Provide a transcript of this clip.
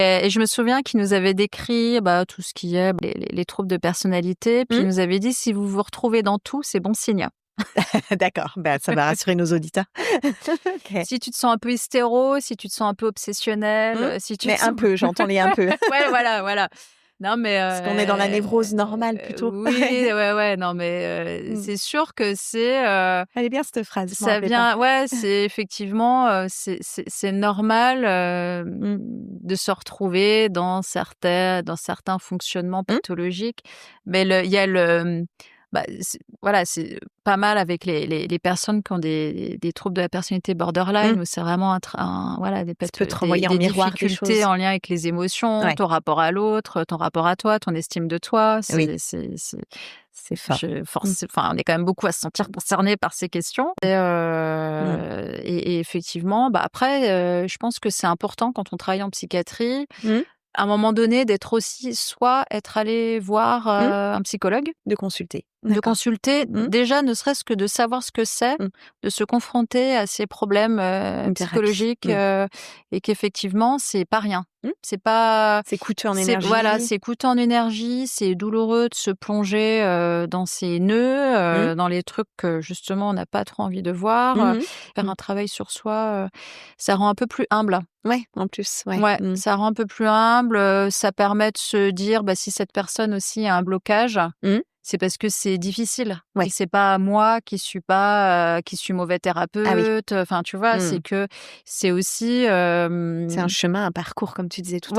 Et je me souviens qu'il nous avait décrit tout ce qui est les troubles de personnalité, puis il nous avait dit: «Si vous vous retrouvez dans tout, c'est bon signe». D'accord, ça va rassurer nos auditeurs. OK. Si tu te sens un peu hystéro, si tu te sens un peu obsessionnel, si tu Mais te un sens peu, j'entends les un peu. ouais, voilà. Non mais Parce qu'on est dans la névrose normale plutôt. oui, ouais, non mais c'est sûr que Elle est bien cette phrase, je m'en ça rappelais pas. vient ouais, c'est effectivement, c'est normal, de se retrouver dans certains fonctionnements Mmh. pathologiques. Mais il y a c'est pas mal avec les personnes qui ont des troubles de la personnalité borderline où c'est vraiment Ça peut te renvoyer des en miroir des difficultés choses. en lien avec les émotions, Ouais. ton rapport à l'autre, ton rapport à toi, ton estime de toi. Oui. C'est fort. On est quand même beaucoup à se sentir concerné par ces questions Mmh. et effectivement, après, je pense que c'est important quand on travaille en psychiatrie, Mmh. à un moment donné, d'être aussi soit être allé voir, Mmh. un psychologue, De consulter. de D'accord. consulter, Mmh. déjà ne serait-ce que de savoir ce que c'est, Mmh. de se confronter à ces problèmes, Une thérapie. psychologiques, Mmh. et qu'effectivement, c'est pas rien. Mmh. C'est pas C'est coûteux en énergie. c'est coûteux en énergie, c'est douloureux de se plonger, dans ces nœuds, Mmh. dans les trucs que justement on n'a pas trop envie de voir, Mmh mh. faire Mmh. un travail sur soi, ça rend un peu plus humble. Ouais, en plus, ouais. Ouais, Mmh. ça rend un peu plus humble, ça permet de se dire, si cette personne aussi a un blocage, Mmh. c'est parce que c'est difficile et Ouais. c'est pas moi qui suis pas, qui suis mauvais Ah oui. thérapeute, enfin tu vois? Mmh. C'est que c'est aussi, C'est un chemin, un parcours comme tu disais tout